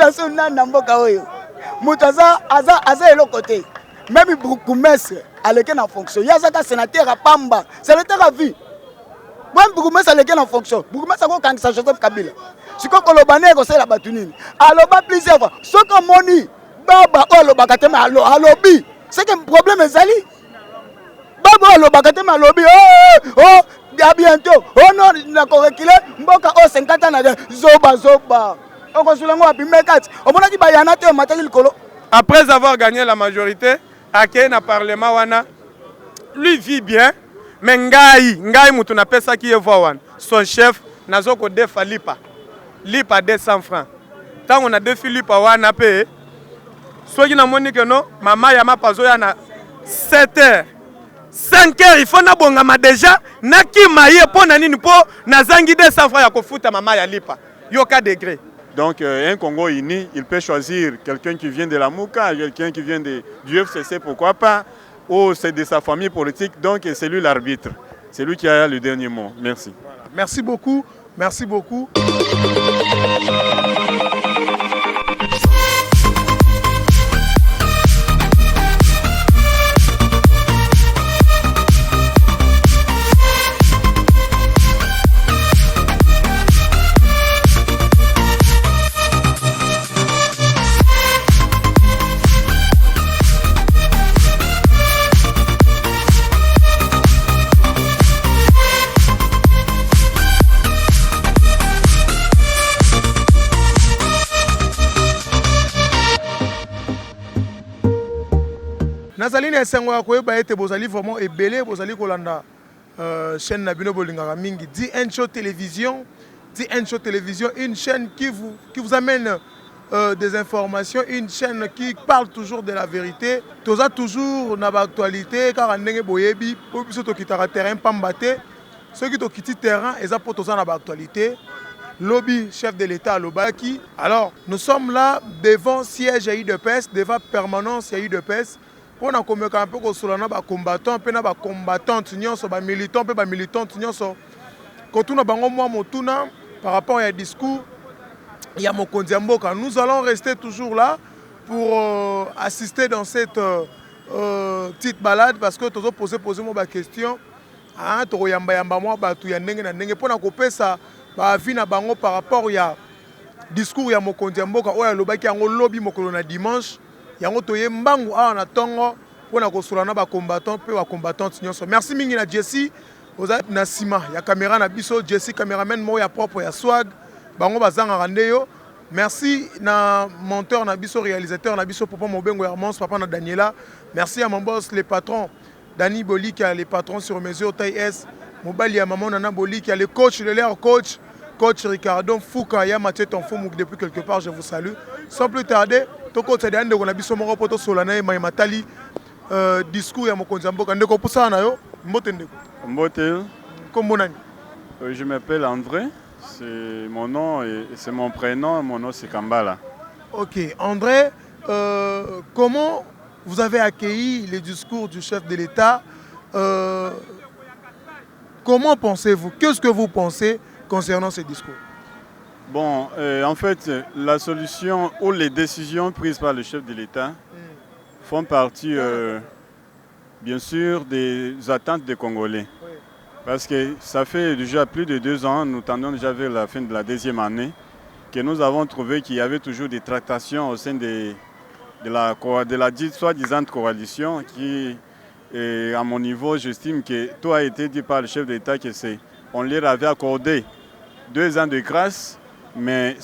population na mboka oyo. Mutaza aza elo côté. Même bourgmestre aleke na fonction. Yazaka sénateur à Pamba, sénateur à vie. Même bourgmestre aleke na fonction. Bourgmestre ko kangisa Joseph Kabila. Siko kolobane ko sela batunini. Aloba plusieurs fois. Soko moni baba oloba katema alobi. C'est que problème ezali. Baba oloba katema alobi. Oh à bientôt. Oh non, na ko reculer mboka o 50 ans na zoba. Après avoir gagné la majorité, Ake na parlement wana, lui vit bien, mais ngai mutu na pesa ki yevoa son chef nazoko defa lipa 200 francs. Tant on a défi lipa wana pe, soki na moni que non, mama ya mapazo ya na 7 heures. 5 heures, il faut na bongama déjà, na ki maye po na nini po na zangi 200 francs ya kofuta mama ya lipa. Yoka degré. Donc un Congo uni, il peut choisir quelqu'un qui vient de la Mouka, quelqu'un qui vient du FCC, pourquoi pas, ou c'est de sa famille politique, donc c'est lui l'arbitre. C'est lui qui a le dernier mot. Merci. Voilà. Merci beaucoup. Merci beaucoup. Nazaline esengo ya koyeba ete bozali vraiment ebele bozali kolanda chaîne Nabino Bolingara mingi dit Encho Télévision, une chaîne qui vous amène des informations, une chaîne qui parle toujours de la vérité. Toza toujours na actualité car ndenge boyebi po biso to kitara terrain pambate ceux qui to kiti terrain eza po toza na actualité. Lobby chef de l'État Lobaki. Alors nous sommes là devant siège à UDPS, devant permanence à UDPS. On a comme un peu de combattants, puis na combattants, militants, puis militants, quand on a par rapport à discours, il y a mon Kondiamboka. Nous allons rester toujours là pour assister dans cette petite balade parce que tu as posé des questions. Tu as par rapport à discours, il y a mon Kondiamboka, il y a le lobby dimanche. Yango toye mbangu awa na tongo pona kosolana ba combattant pe ba combattante nyonso. Merci mingi na Jesse oza na sima ya caméra na biso Jesse cameraman mo ya propre ya swag bango bazanga randeyo. Merci na monteur na biso réalisateur na biso papa Mobengo Hermance papa na Daniela. Merci à mon boss les patrons Dani Boli qui a les patrons sur mesure taille S. Mobali ya maman Nana Boli qui a le coach de leur coach Ricardo Fouka ya Mathieu Tonfomouk depuis quelque part je vous salue. Sans plus tarder toko tsade ande ko na biso moko poto solana e matali discours ya mokonzi mboka ndeko pusana na yo mbote ndeko mbote kombo nani je m'appelle André, c'est mon nom et c'est mon prénom, mon nom c'est Kambala. OK, André, comment vous avez accueilli le discours du chef de l'État? Comment pensez-vous? Qu'est-ce que vous pensez concernant ce discours? Bon, en fait, la solution ou les décisions prises par le chef de l'État font partie, bien sûr, des attentes des Congolais. Oui. Parce que ça fait déjà plus de 2 ans, nous tendons déjà vers la fin de la 2e année, que nous avons trouvé qu'il y avait toujours des tractations au sein de la soi-disant coalition qui, à mon niveau, j'estime que tout a été dit par le chef de l'État qu'on leur avait accordé 2 ans de grâce. Mais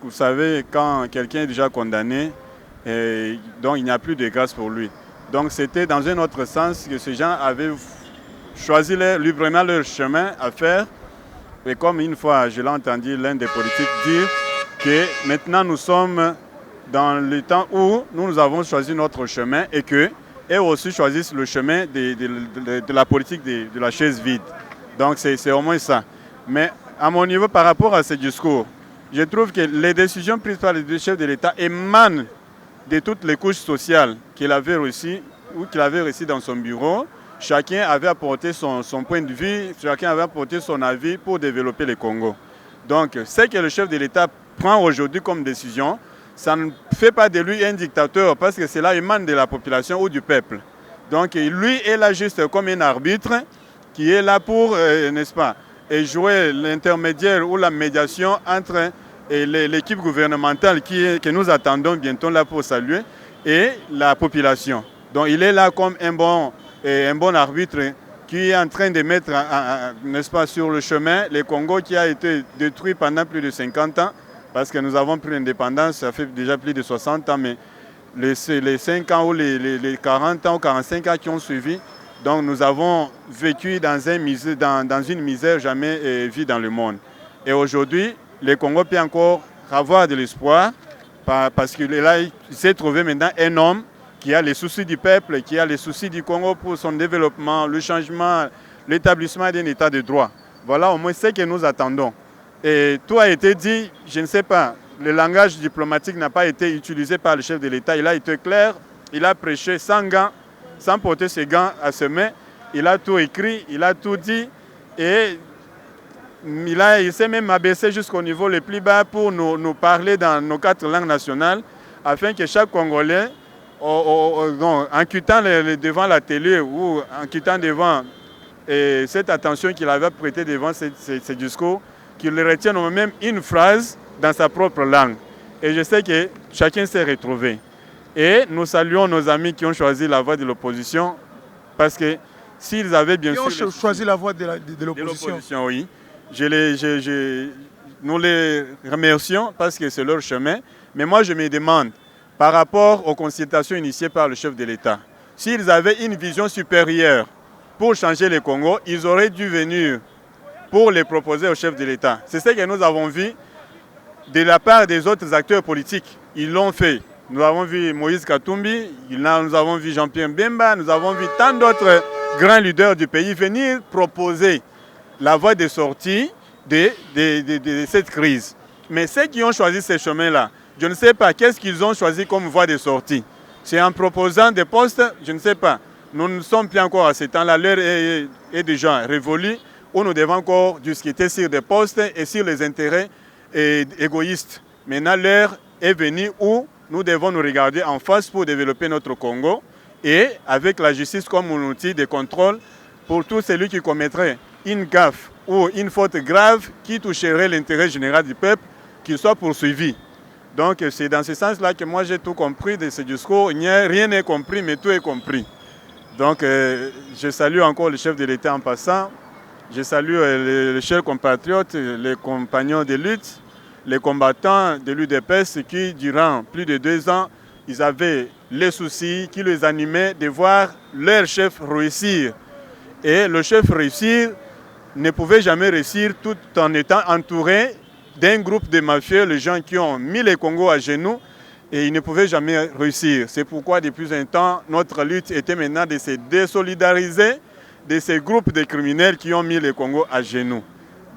vous savez, quand quelqu'un est déjà condamné, donc il n'y a plus de grâce pour lui. Donc c'était dans un autre sens que ces gens avaient choisi librement leur chemin à faire. Et comme une fois, je l'ai entendu l'un des politiques dire que maintenant nous sommes dans le temps où nous avons choisi notre chemin et qu'eux aussi choisissent le chemin de la politique de la chaise vide. Donc c'est au moins ça. Mais à mon niveau, par rapport à ce discours, je trouve que les décisions prises par le chef de l'État émanent de toutes les couches sociales qu'il avait reçues ou qu'il avait reçues dans son bureau. Chacun avait apporté son point de vue, chacun avait apporté son avis pour développer le Congo. Donc, ce que le chef de l'État prend aujourd'hui comme décision, ça ne fait pas de lui un dictateur parce que cela émane de la population ou du peuple. Donc lui est là juste comme un arbitre qui est là pour, n'est-ce pas, jouer l'intermédiaire ou la médiation entre l'équipe gouvernementale que nous attendons bientôt là pour saluer et la population. Donc il est là comme un bon arbitre qui est en train de mettre, n'est-ce pas, sur le chemin le Congo qui a été détruit pendant plus de 50 ans parce que nous avons pris l'indépendance, ça fait déjà plus de 60 ans, mais les 5 ans ou les 40 ans ou 45 ans qui ont suivi, donc nous avons vécu dans une misère jamais vue dans le monde. Et aujourd'hui, le Congo peut encore avoir de l'espoir parce qu'il s'est trouvé maintenant un homme qui a les soucis du peuple, qui a les soucis du Congo pour son développement, le changement, l'établissement d'un état de droit. Voilà au moins ce que nous attendons. Et tout a été dit, je ne sais pas, le langage diplomatique n'a pas été utilisé par le chef de l'État. Il a été clair, il a prêché sans gants, sans porter ses gants à ses mains. Il a tout écrit, il a tout dit et il s'est même abaissé jusqu'au niveau le plus bas pour nous parler dans nos 4 langues nationales afin que chaque Congolais, en quittant devant la télé ou en quittant devant cette attention qu'il avait prêtée devant ces discours, qu'il retienne au même une phrase dans sa propre langue. Et je sais que chacun s'est retrouvé. Et nous saluons nos amis qui ont choisi la voie de l'opposition parce que s'ils avaient bien sûr choisi la voie de l'opposition, oui. Nous les remercions parce que c'est leur chemin. Mais moi, je me demande, par rapport aux consultations initiées par le chef de l'État, s'ils avaient une vision supérieure pour changer le Congo, ils auraient dû venir pour les proposer au chef de l'État. C'est ce que nous avons vu de la part des autres acteurs politiques. Ils l'ont fait. Nous avons vu Moïse Katumbi, nous avons vu Jean-Pierre Bemba, nous avons vu tant d'autres grands leaders du pays venir proposer la voie de sortie de cette crise. Mais ceux qui ont choisi ces chemins-là, je ne sais pas qu'est-ce qu'ils ont choisi comme voie de sortie. C'est en proposant des postes, je ne sais pas. Nous ne sommes plus encore à ce temps-là, l'heure est déjà révolue, où nous devons encore discuter sur des postes et sur les intérêts égoïstes. Maintenant, l'heure est venue où nous devons nous regarder en face pour développer notre Congo et avec la justice comme un outil de contrôle pour tout celui qui commettrait une gaffe ou une faute grave qui toucherait l'intérêt général du peuple, qu'il soit poursuivi. Donc c'est dans ce sens-là que moi j'ai tout compris de ce discours. Rien n'est compris, mais tout est compris. Donc je salue encore le chef de l'État en passant. Je salue les chers compatriotes, les compagnons de lutte, les combattants de l'UDPS qui, durant plus de 2 ans, ils avaient les soucis qui les animaient de voir leur chef réussir. Et le chef réussir ne pouvait jamais réussir tout en étant entouré d'un groupe de mafieux, les gens qui ont mis le Congo à genoux, et ils ne pouvaient jamais réussir. C'est pourquoi depuis un temps, notre lutte était maintenant de se désolidariser de ces groupes de criminels qui ont mis le Congo à genoux.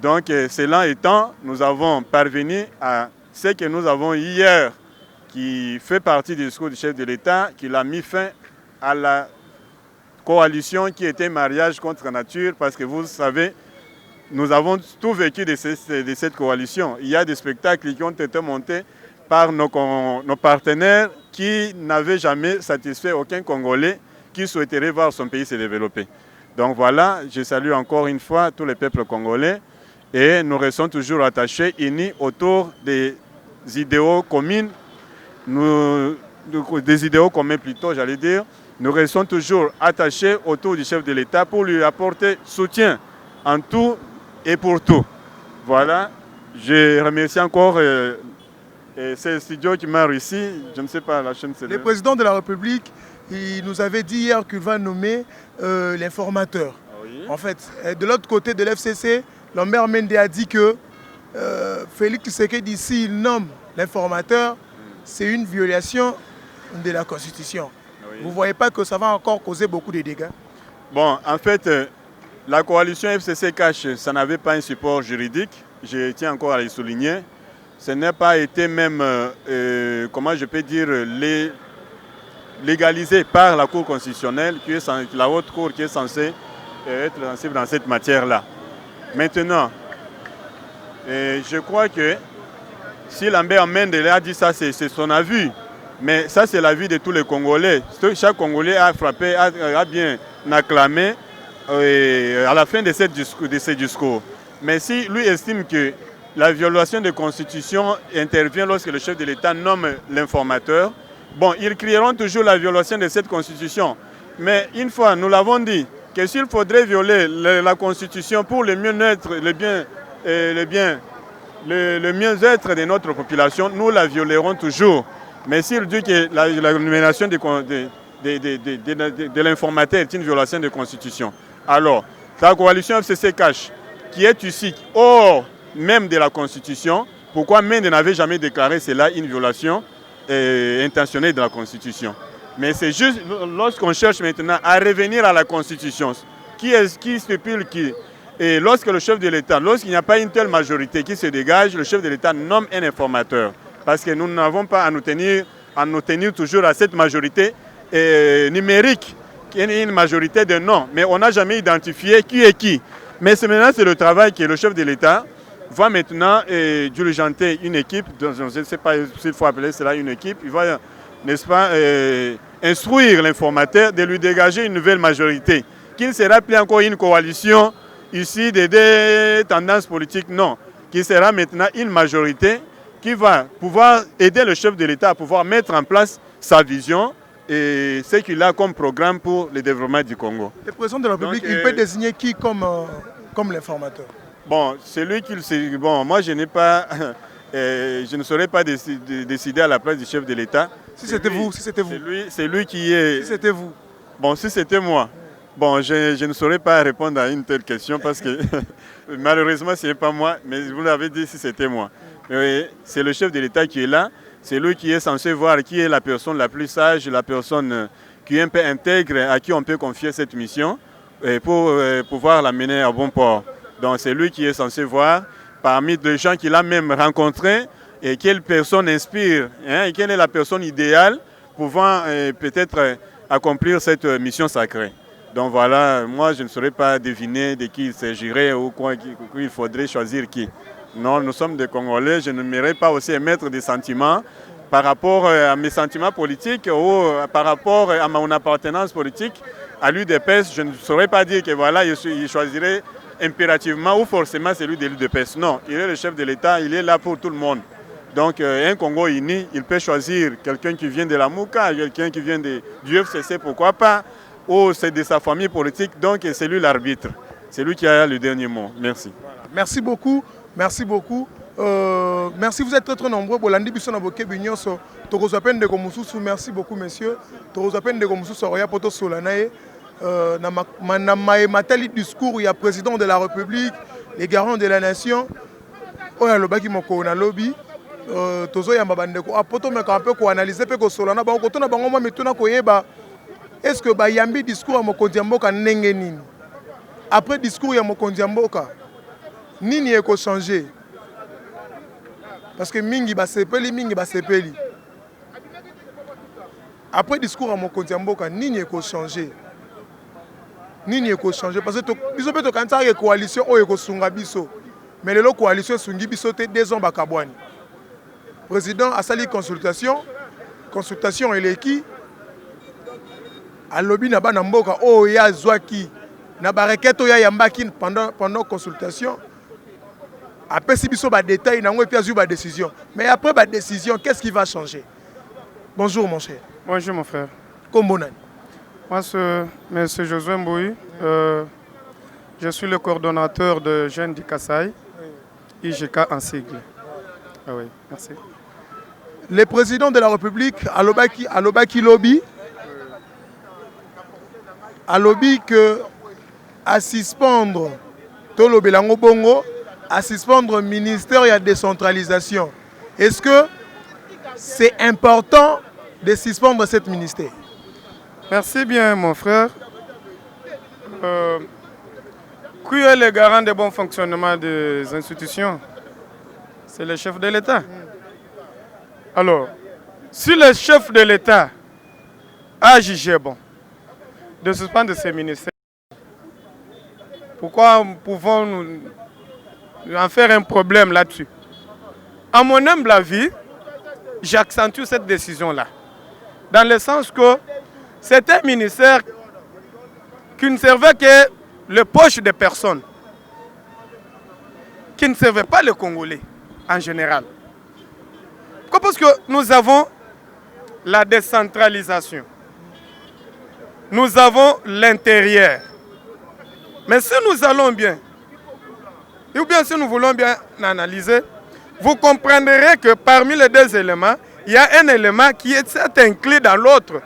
Donc, cela étant, nous avons parvenu à ce que nous avons hier, qui fait partie du discours du chef de l'État, qu'il a mis fin à la coalition qui était mariage contre nature, parce que vous savez, nous avons tout vécu de cette coalition. Il y a des spectacles qui ont été montés par nos partenaires qui n'avaient jamais satisfait aucun Congolais qui souhaiterait voir son pays se développer. Donc voilà, je salue encore une fois tous les peuples congolais et nous restons toujours attachés, unis autour des idéaux communs, des idéaux communs plutôt, j'allais dire. Nous restons toujours attachés autour du chef de l'État pour lui apporter soutien en tout et pour tout. Voilà, je remercie encore ces studios qui m'ont réussi, je ne sais pas, la chaîne c'est... Le président de la République, il nous avait dit hier qu'il va nommer l'informateur. Ah oui. En fait, de l'autre côté de l'FCC, Lambert Mende a dit que Félix Tshisekedi, s'il nomme l'informateur, c'est une violation de la Constitution. Oui. Vous ne voyez pas que ça va encore causer beaucoup de dégâts? Bon, en fait, la coalition FCC-Cash, ça n'avait pas un support juridique. Je tiens encore à le souligner. Ce n'a pas été même, comment je peux dire, légalisé par la Cour constitutionnelle, qui est la haute cour qui est censée être sensible dans cette matière-là. Maintenant, je crois que Si Lambert Mende a dit ça, c'est son avis. Mais ça, c'est l'avis de tous les Congolais. Chaque Congolais a frappé, a bien acclamé à la fin de ces discours. Mais si lui estime que la violation de la Constitution intervient lorsque le chef de l'État nomme l'informateur, bon, ils crieront toujours la violation de cette Constitution. Mais une fois, nous l'avons dit, que s'il faudrait violer la Constitution pour le mieux-être, le mieux-être de notre population, nous la violerons toujours. Mais s'il dit que la nomination de l'informateur est une violation de la Constitution, alors la coalition FCC cache, qui est ici hors même de la Constitution, pourquoi Mende n'avait jamais déclaré cela une violation intentionnelle de la Constitution? Mais c'est juste lorsqu'on cherche maintenant à revenir à la Constitution, qui stipule qui. Et lorsque le chef de l'État, lorsqu'il n'y a pas une telle majorité qui se dégage, le chef de l'État nomme un informateur. Parce que nous n'avons pas à nous tenir toujours à cette majorité numérique, qui est une majorité de non. Mais on n'a jamais identifié qui est qui. Mais maintenant, c'est le travail que le chef de l'État va maintenant diligenter une équipe, je ne sais pas s'il faut appeler cela une équipe, il va, n'est-ce pas, instruire l'informateur de lui dégager une nouvelle majorité, qui ne sera plus encore une coalition ici des deux tendances politiques, non, qui sera maintenant une majorité qui va pouvoir aider le chef de l'État à pouvoir mettre en place sa vision et ce qu'il a comme programme pour le développement du Congo. Le président de la République, il peut désigner qui comme l'informateur? Bon, celui qu'il... Bon, moi je n'ai pas... je ne saurais pas décider à la place du chef de l'État. Si c'était vous, C'est lui qui est... Si c'était vous. Bon, si c'était moi. Bon, je ne saurais pas répondre à une telle question parce que malheureusement ce n'est pas moi, mais vous l'avez dit si c'était moi. C'est le chef de l'État qui est là, c'est lui qui est censé voir qui est la personne la plus sage, la personne qui est un peu intègre, à qui on peut confier cette mission pour pouvoir la mener à bon port. Donc c'est lui qui est censé voir parmi les gens qu'il a même rencontrés et quelle personne inspire, et quelle est la personne idéale pouvant peut-être accomplir cette mission sacrée. Donc voilà, moi je ne saurais pas deviner de qui il s'agirait ou quoi il faudrait choisir qui. Non, nous sommes des Congolais, je ne m'aimerais pas aussi émettre des sentiments par rapport à mes sentiments politiques ou par rapport à mon appartenance politique à l'UDPS. Je ne saurais pas dire que voilà, il choisirait impérativement ou forcément celui de l'UDPS. Non, il est le chef de l'État, il est là pour tout le monde. Donc un Congo uni, il peut choisir quelqu'un qui vient de la Mouka, quelqu'un qui vient du FCC, pourquoi pas, ou c'est de sa famille politique, donc c'est lui l'arbitre. C'est lui qui a le dernier mot. Merci. Voilà. Merci beaucoup. Merci beaucoup. Merci, vous êtes très très nombreux. Merci beaucoup, messieurs. Matali discours, il y a président de la République, les garants de la nation. Il y a le lobby. Est-ce que Bayambi discours à Mokondi Mboka Nengenini? Après discours, il y a Mokondi Mboka. Nini eko changer parce que mingi ba sepeli après discours à Mokonzi Mboka nini eko changer parce que biso peut quand ça coalition o eko sunga biso mais le coalition sungi biso te 2 ans bakabwani président a sali consultation eleki alobi na bana mboka o ya zwaki na bareketo ya yambaki pendant consultation. Après, si vous avez des détails, vous avez des décisions. Mais après la décision, qu'est-ce qui va changer? Bonjour, mon cher. Bonjour, mon frère. Comment vous? Moi, c'est M. Josué Mbouy. Je suis le coordonnateur de Jeunes du Kassai, IGK en sigle. Ah oui, merci. Le président de la République, Alobaki Lobby, a lobby que à suspendre Tolo Belango Bongo, à suspendre le ministère de la décentralisation. Est-ce que c'est important de suspendre ce ministère? Merci bien, mon frère. Qui est le garant du bon fonctionnement des institutions? C'est le chef de l'État. Alors, si le chef de l'État a jugé bon de suspendre ces ministères, pourquoi pouvons-nous en faire un problème là-dessus? à mon humble avis, j'accentue cette décision-là. Dans le sens que c'est un ministère qui ne servait que les poches des personnes, qui ne servait pas les Congolais en général. Pourquoi? Parce que nous avons la décentralisation. Nous avons l'intérieur. Mais si nous allons bien, ou bien si nous voulons bien analyser, vous comprendrez que parmi les deux éléments, il y a un élément qui est inclus dans l'autre,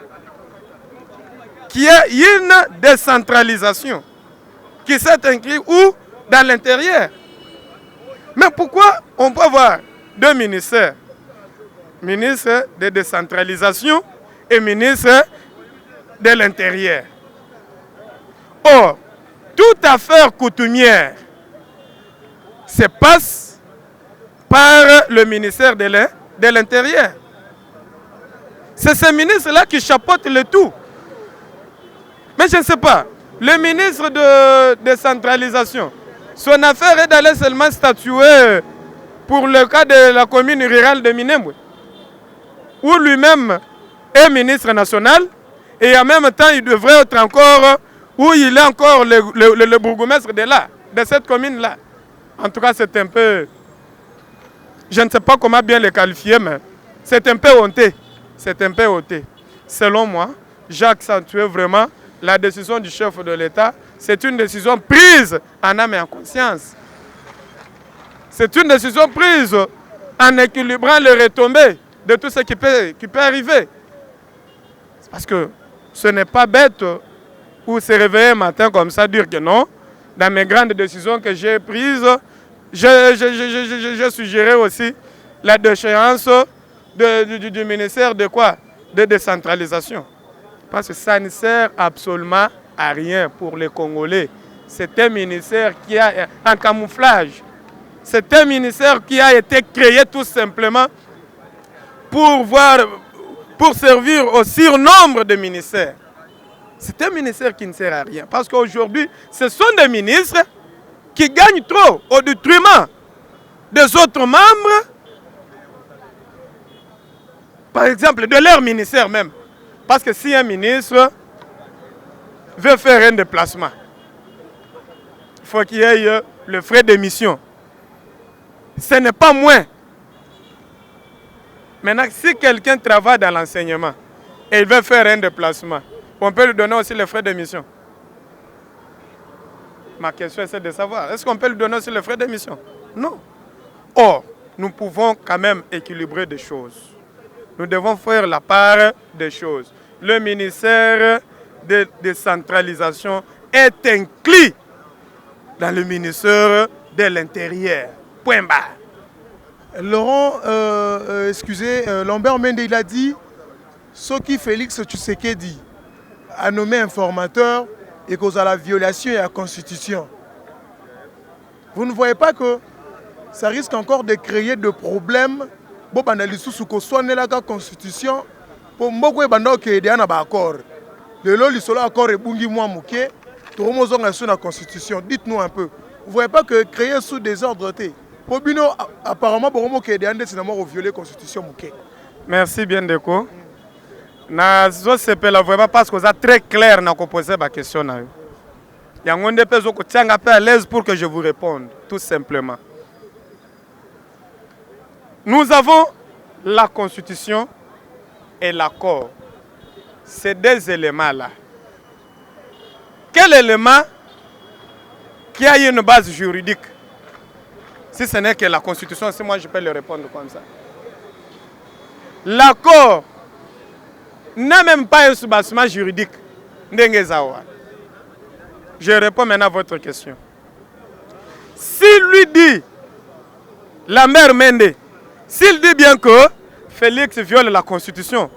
qui est une décentralisation, qui s'est inclus où? Dans l'intérieur. Mais pourquoi on peut avoir deux ministères? Ministre de décentralisation et ministre de l'Intérieur. Or, toute affaire coutumière se passe par le ministère de l'Intérieur. C'est ce ministre-là qui chapeaute le tout. Mais je ne sais pas, le ministre de décentralisation, son affaire est d'aller seulement statuer pour le cas de la commune rurale de Minembwe, où lui-même est ministre national, et en même temps il devrait être encore, où il est encore le bourgmestre de cette commune-là. En tout cas, c'est un peu, je ne sais pas comment bien le qualifier, mais c'est un peu honté. C'est un peu honté. Selon moi, j'ai accentué vraiment la décision du chef de l'État. C'est une décision prise en âme et en conscience. C'est une décision prise en équilibrant les retombées de tout ce qui peut arriver. Parce que ce n'est pas bête ou se réveiller un matin comme ça, dire que non. Dans mes grandes décisions que j'ai prises, j'ai suggéré aussi la déchéance du ministère de quoi? De décentralisation. Parce que ça ne sert absolument à rien pour les Congolais. C'est un ministère qui a un camouflage. C'est un ministère qui a été créé tout simplement pour servir au surnombre de ministères. C'est un ministère qui ne sert à rien. Parce qu'aujourd'hui, ce sont des ministres qui gagnent trop au détriment des autres membres, par exemple, de leur ministère même. Parce que si un ministre veut faire un déplacement, il faut qu'il y ait le frais d'émission. Ce n'est pas moins. Maintenant, si quelqu'un travaille dans l'enseignement et il veut faire un déplacement, on peut lui donner aussi les frais d'émission. Ma question est de savoir, est-ce qu'on peut lui donner aussi les frais d'émission? Non. Or, nous pouvons quand même équilibrer des choses. Nous devons faire la part des choses. Le ministère de décentralisation est inclus dans le ministère de l'Intérieur. Point barre. Laurent, excusez, Lambert Mende, il a dit ce qui Félix Tshisekedi a nommé informateur et cause à la violation de la Constitution. Vous ne voyez pas que ça risque encore de créer des problèmes? Bon, pendant les sous-soins la Constitution, pour moi, il y a un accord. Le lot, il y a un accord et bungi moi mouké. Tout le monde a la Constitution. Dites-nous un peu. Vous ne voyez pas que créer sous désordre? Pour Bino, apparemment, pour moi, il y a un décision violer la Constitution mouké. Merci bien, Deko. Je sais pas parce que c'est très clair dans poser ma question. Il y a un des personnes qui sont à l'aise pour que je vous réponde, tout simplement. Nous avons la Constitution et l'accord. Ces deux éléments-là. Quel élément qui a une base juridique? Si ce n'est que la Constitution, si moi je peux le répondre comme ça. L'accord n'a même pas un soubassement juridique. Je réponds maintenant à votre question. S'il lui dit, la mère Mende, s'il dit bien que Félix viole la Constitution,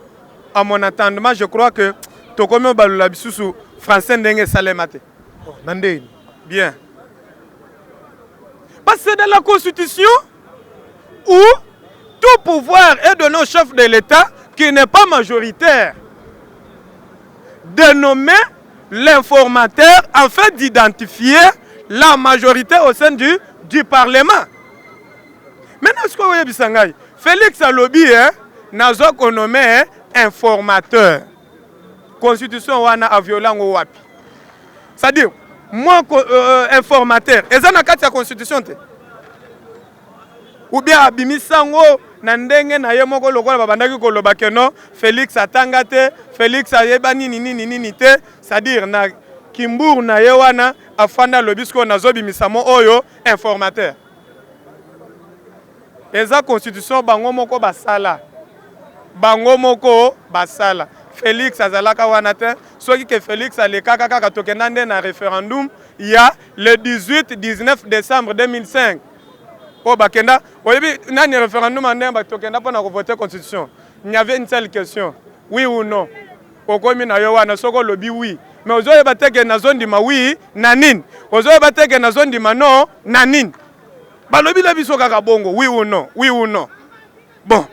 à mon entendement, je crois que Tokomi Balulabisusu français n'enge salemate. Bien. Parce que c'est dans la Constitution où tout pouvoir est donné au chef de l'État qui n'est pas majoritaire de nommer l'informateur afin d'identifier la majorité au sein du Parlement. Maintenant, ce que vous savez, Félix Alobi, nazo nommé informateur. Constitution wana a violant au wapi. C'est-à-dire, moi, informateur, et ça n'a qu'à la constitution. Ou bien abimisango na ndenge na ye moko lokola babandaki koloba ke non Félix atanga te, Félix ayeba nini te, c'est-à-dire na Kimbour na ye wana afanda lobisko nazo bimisamo oyo informateur. Eza constitution bango moko basala. Bango moko basala. Félix azalaka wana te, soki ke Félix alekaka kaka tokenda nde na référendum il y a le 18-19 décembre 2005. Oh bakenda, oyebi nani référendum ande ba tokenda pona ko voter constitution. Il y avait une seule question. Oui ou non? Kokomi na yo wana soko lobi oui. Mais ozoye bateke na zone di ma oui na nini? Ozoye bateke na zone di ma non na nini? Ba lobi la biso kaka bongo, oui ou non? Oui ou non? Bon.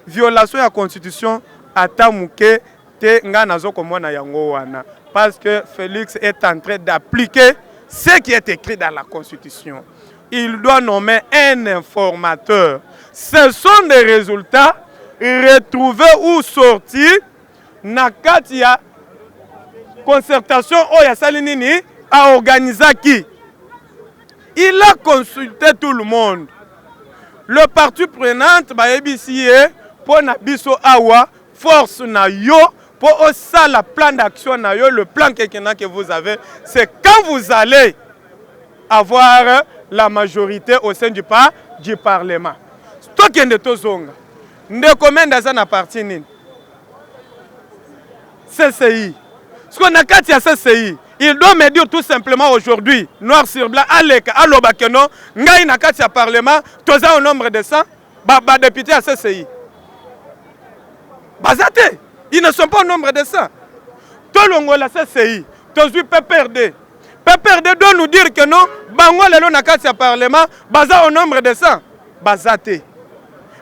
Violation de la constitution ata muke te nga nazo komona yango wana parce que Félix est en train d'appliquer ce qui est écrit dans la constitution. Il doit nommer un informateur. Ce sont des résultats retrouvés ou sortis na kati ya concertation oya salinini a organisé qui. Il a consulté tout le monde. Le parti prenante ba ebisi pour na biso awa force na yo pour ça la plan d'action na yo le plan que vous avez c'est quand vous allez avoir la majorité au sein du parlement. Toi qui est tozonga nde commande ça na parti nini CCI. Ce qu'on a kati ya CCI, il doit me dire tout simplement aujourd'hui noir sur blanc aleka aloba que non ngai na kati ya parlement toza au nombre de 100 ba député à CCI. Bazate, ils ne sont pas au nombre de 100. Tout le monde la CCI, tous les PPRD. PPRD doit nous dire que non, bango lelo na kati ya parlement, baza au nombre de 100. Bazate.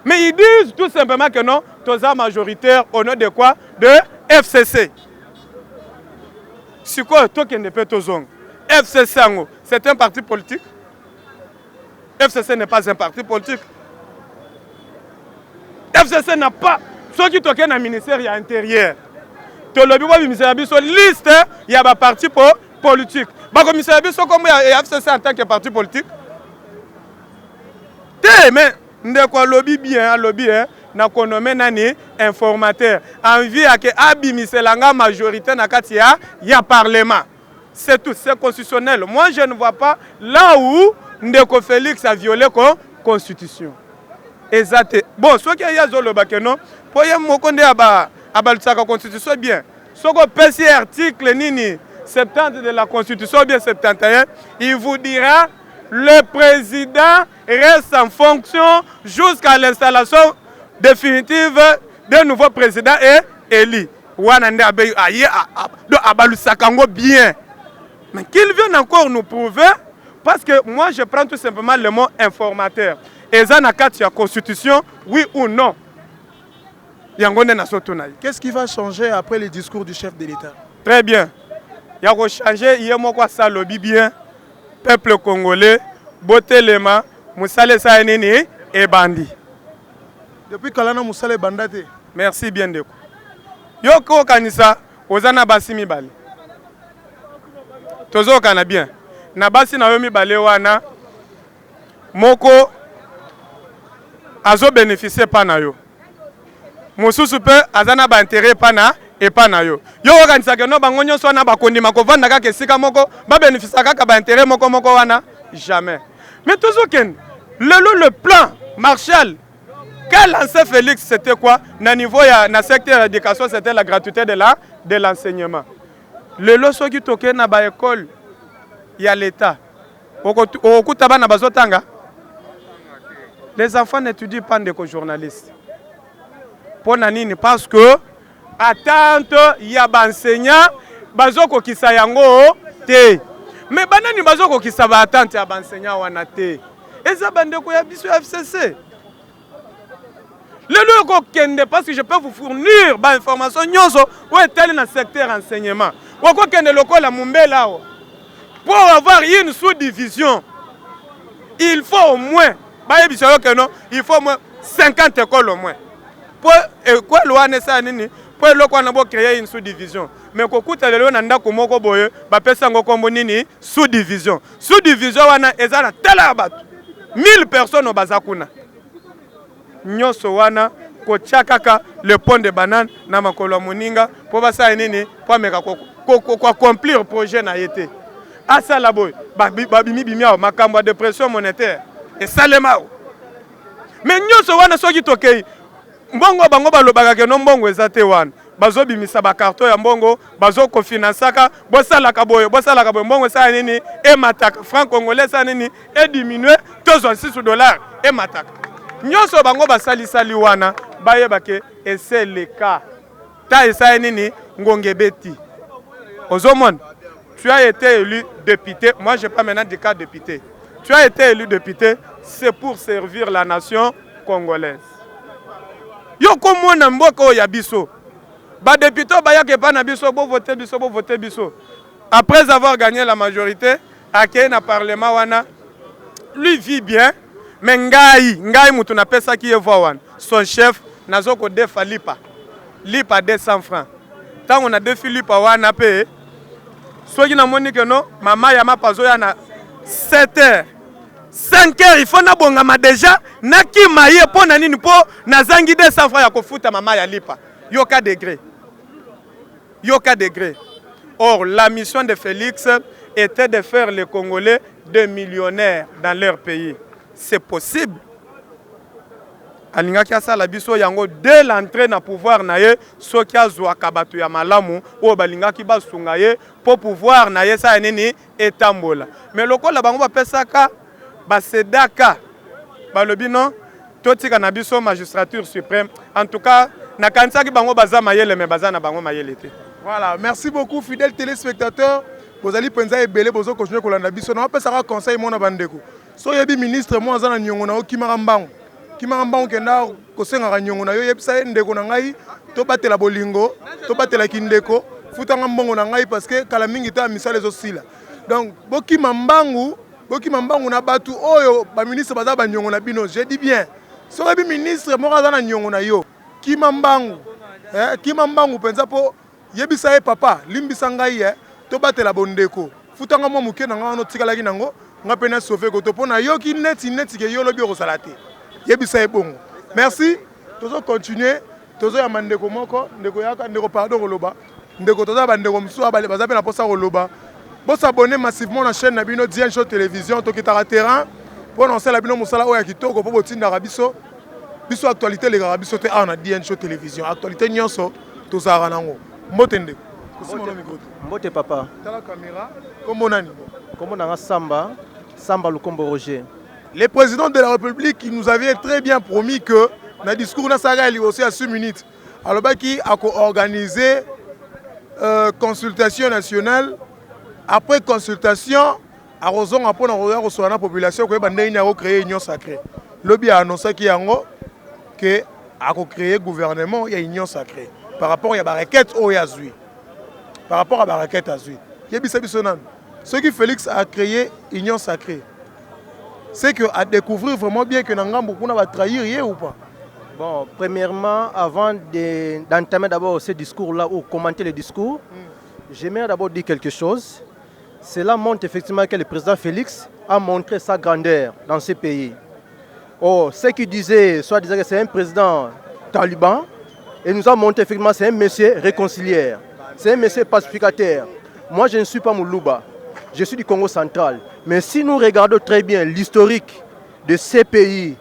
Mais ils disent tout simplement que non, toza majoritaire au nom de quoi? De FCC. C'est quoi toi qui ne peut tozong? FCC c'est un parti politique. FCC n'est pas un parti politique. FCC n'a pas ceux qui toquent dans le ministère de l'Intérieur. Tout le ministère de liste, il y a un parti politique. Le ministère de comme il y a FCC en tant que parti politique. Mais ndeko lobby bien, lobby na konome nani informateur. Envie à que abimiselanga majorité na kati ya parlement. C'est tout, c'est constitutionnel. Moi je ne vois pas là où ndeko Félix a violé la constitution. Exact. Bon, ce qui y a le bakeno, pour y avoir la constitution bien. Ce qu'on peut article nini 70 de la constitution bien 71, il vous dira le président reste en fonction jusqu'à l'installation définitive d'un nouveau président et élu. Bien. Mais qu'il vienne encore nous prouver, parce que moi je prends tout simplement le mot informateur. Et ça n'a qu'à la constitution, oui ou non. Qu'est-ce qui va changer après le discours du chef de l'État? Très bien. Il y a changer, il y a quoi ça lobby bien. Peuple congolais, Botelema, Moussale Saenini et Bandi. Depuis quand Moussale Bandate? Merci bien de quoi. Yoko Kanisa, Ozana Basimi Bali. Tozo Kana bien. Nabasi Naomi Balewana, Moko. Azo bénéficier pas na yo. Mosusu pe azana ba intérêt pas na et pas na yo. Yo organisa que no bangonyo so na ba kondima ko vanda ka sika moko ba bénéficier ka ba intérêt moko wana jamais. Mais toujours ken le plan Marshall quel lancé Félix c'était quoi na niveau ya na secteur d'éducation c'était la gratuité de l'enseignement. Le loso qui toke na ba école ya l'état. Okuta bana bazotanga. Les enfants n'étudient pas des journalistes. Pour nanini parce que attente il y a enseignant bazoko kisayango te. Mais banani bazoko kisaba attente ya enseignant wana te. Eza bandeko ya biso FCC. Le loko kende parce que je peux vous fournir ba information nyonso ou tel dans secteur enseignement. Wako kende loko la mumbela. Pour avoir une sous-division, il faut au moins Il faut au moins 50 écoles au moins. Pour créer une sous-division. Mais quand on a sous-division. Sous-division, on a 1000 personnes au Bazakuna. Nyoso wana kochakaka le pont de banane na makolo moninga pour basa nini pour meka ko accomplir projet na yete. Asa la boy babimi bimia makambo de pression monétaire et salema. Mais nyoso wana soki tokei mbongo bango balobaka ke no mbongo ezate wana bazo bimisa ba carton ya mbongo bazo ko finansaka bosala ka boy mbongo sa nini e mataka franc congolais sa nini e diminuer $6 e mataka. Nyoso bango basali sali wana bayebake et c'est le cas. Ta esa nini ngongebeti. Ozomon, tu as été élu député. Moi je pas maintenant de cas député. Tu as été élu député, c'est pour servir la nation congolaise. Yo komona mboko ya biso. Ba député bayake pa na biso bo voter biso. Après avoir gagné la majorité, akei na parlement wana, lui vit bien. Mais ngai mutu na pesa ki evoan son chef nazoko defa lipa 200 francs. Tant on a defi lipa wana pe soki na moni que non mama ya mapazo ya na 7h 5h il faut na bongama déjà na ki maye po na nini po nazangi 200 francs ya kofuta mama ya lipa yoka degré. Or la mission de Félix était de faire les Congolais des millionnaires dans leur pays. C'est possible. Alinga kiasa la biso yango dès l'entrée na pouvoir naye soki azwa kabatu ya malamu o balinga ki basunga ye pour pouvoir naye sa nini etambola. Mais lokola bango ba pesaka ba sedaka balobi non totika na biso magistrature suprême. En tout cas na kanisa ki bango baza mayele mais baza na bango mayele te. Voilà, merci beaucoup fidèles téléspectateurs. Vous allez penser ebele bozo continuer kolanda biso na pesaka conseil mona bandeko. So yebi ministre mo azana nyongo na okimarambango kenda kosenga nyongo na yo yebisa ndeko na ngai to batela bolingo to batela kindeko futanga mbongo na ngai parce que kala mingi ta misala ezosila. Donc bokimambangu na batu oyo ba ministre baza ba nyongo na bino. Je dis bien so yebi ministre mo azana nyongo na yo kimambangu penza po yebisa papa limbisa ngai to batela bondeko futanga mo muke na ngano tikala ki nango nga pena sauver koto pona yoki neti ke yo lobi ko salate yebisa ebongo. Merci tozo continuer tozo ya mandeko moko ndeko yaka ndeko pardon koloba ndeko toza bandeko msuwa bale baza pe na posa koloba bo s'abonner massivement na chaîne na bino Dien Show télévision to kitara terrain pour lancer la bino musala oya kitoko po botinda rabiso biso actualité le rabiso te ana Dien Show télévision actualité nyonso tozara nango mbote ndeko mbote papa tala caméra comme nani comme on a Samba Lukombo Roger. Le président de la République qui nous avait très bien promis que dans le discours na saga il aussi à 6 minutes. Alors qui a organisé consultation nationale après consultation à raison après on reçoit la population que bandé a créé union sacrée. Lobby a annoncé qu'il y a que a créé gouvernement il y a union sacrée par rapport à la requête au Yazui. Par rapport à la requête Azui. Ce que Félix a créé union sacrée, c'est qu'à découvrir vraiment bien que Nangambo va trahir ou pas. Bon, premièrement, avant d'entamer d'abord ce discours-là ou commenter le discours, j'aimerais d'abord dire quelque chose. Cela montre effectivement que le président Félix a montré sa grandeur dans ce pays. Oh, ceux qui disaient, soit disaient que c'est un président taliban, et nous a montré effectivement que c'est un monsieur réconciliaire, c'est un monsieur pacificateur. Moi, je ne suis pas Moulouba. Je suis du Congo central. Mais si nous regardons très bien l'historique de ces pays,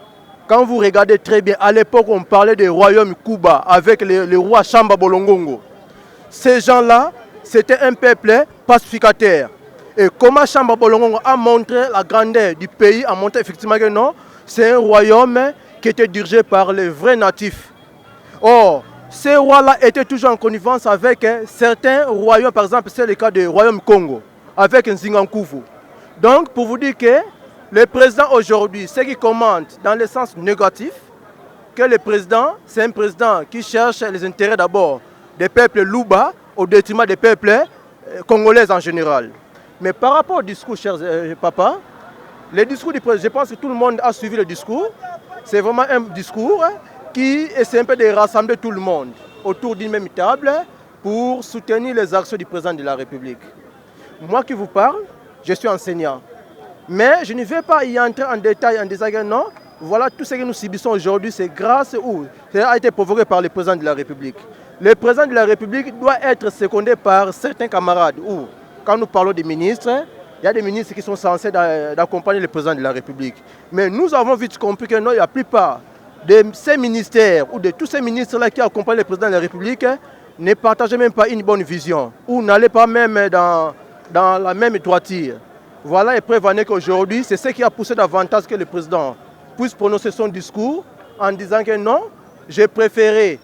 quand vous regardez très bien, à l'époque on parlait des royaumes Kuba avec le roi Chamba Bolongongo. Ces gens-là, c'était un peuple pacificateur. Et comment Chamba Bolongongo a montré la grandeur du pays, a montré effectivement que non, c'est un royaume qui était dirigé par les vrais natifs. Or, ces rois-là étaient toujours en connivence avec certains royaumes, par exemple c'est le cas du royaume Congo, avec Nzingankuvu. Donc, pour vous dire que le président aujourd'hui, ce qui commente dans le sens négatif, que le président, c'est un président qui cherche les intérêts d'abord des peuples Luba au détriment des peuples congolais en général. Mais par rapport au discours, cher papa, Le discours du président, je pense que tout le monde a suivi le discours. C'est vraiment un discours qui essaie un peu de rassembler tout le monde autour d'une même table pour soutenir les actions du président de la République. Moi qui vous parle, je suis enseignant. Mais je ne vais pas y entrer en détail en disant que non, voilà tout ce que nous subissons aujourd'hui, c'est grâce ou ça a été provoqué par le président de la République. Le président de la République doit être secondé par certains camarades. Ou quand nous parlons des ministres, il y a des ministres qui sont censés d'accompagner le président de la République. Mais nous avons vite compris que non, la plupart de ces ministères ou de tous ces ministres-là qui accompagnent le président de la République ne partagent même pas une bonne vision ou n'allaient pas même dans la même droiture. Voilà, et preuve en est qu'aujourd'hui, c'est ce qui a poussé davantage que le président puisse prononcer son discours en disant que non, j'ai préféré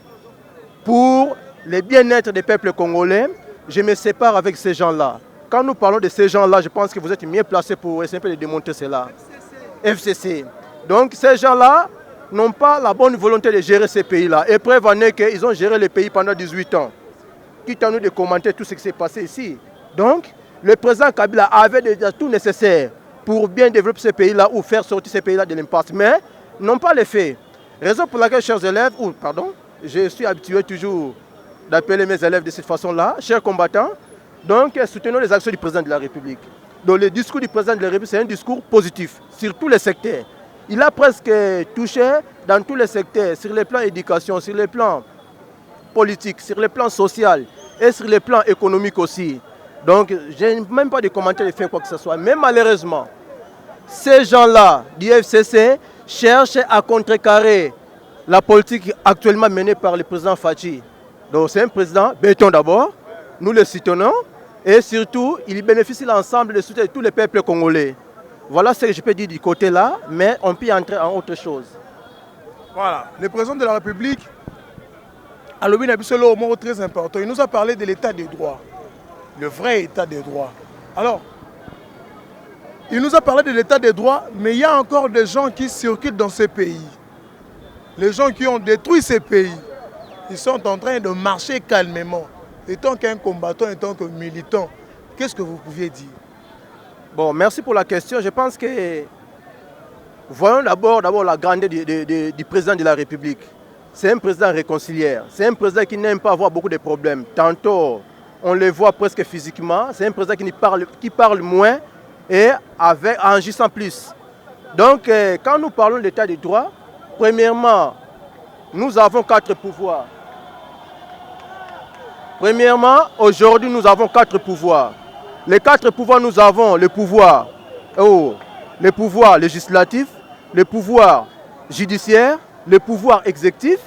pour le bien-être des peuples congolais, je me sépare avec ces gens-là. Quand nous parlons de ces gens-là, je pense que vous êtes mieux placés pour essayer de démontrer cela. FCC. Donc ces gens-là n'ont pas la bonne volonté de gérer ces pays-là. Et preuve en est qu'ils ont géré le pays pendant 18 ans. Quitte à nous de commenter tout ce qui s'est passé ici. Donc, le président Kabila avait déjà tout nécessaire pour bien développer ces pays-là ou faire sortir ces pays-là de l'impasse. Mais n'ont pas les faits. Raison pour laquelle, chers élèves, je suis habitué toujours d'appeler mes élèves de cette façon-là, chers combattants, donc soutenons les actions du président de la République. Donc le discours du président de la République, c'est un discours positif sur tous les secteurs. Il a presque touché dans tous les secteurs, sur les plans éducation, sur les plans politiques, sur les plans social et sur les plans économiques aussi. Donc je n'ai même pas de commentaires de faire quoi que ce soit. Mais malheureusement, ces gens-là du FCC cherchent à contrecarrer la politique actuellement menée par le président Fachi. Donc c'est un président béton d'abord, nous le soutenons, et surtout il bénéficie l'ensemble de soutien de tous les peuples congolais. Voilà ce que je peux dire du côté là, mais on peut entrer en autre chose. Voilà, le président de la République, à l'objet d'un mot très important, il nous a parlé de l'état des droits, le vrai état des droits. Alors, il nous a parlé de l'état des droits, mais il y a encore des gens qui circulent dans ces pays. Les gens qui ont détruit ces pays, ils sont en train de marcher calmement. Et tant qu'un combattant, et tant que militant, qu'est-ce que vous pouviez dire? Bon, merci pour la question. Je pense que voyons d'abord la grandeur du président de la République. C'est un président réconciliaire. C'est un président qui n'aime pas avoir beaucoup de problèmes. Tantôt, on le voit presque physiquement. C'est un président qui parle moins et en agissant plus. Donc, quand nous parlons de l'état des droits, premièrement, nous avons 4 pouvoirs. Premièrement, aujourd'hui, nous avons 4 pouvoirs. Les 4 pouvoirs, nous avons le pouvoir législatif, le pouvoir judiciaire, le pouvoir exécutif,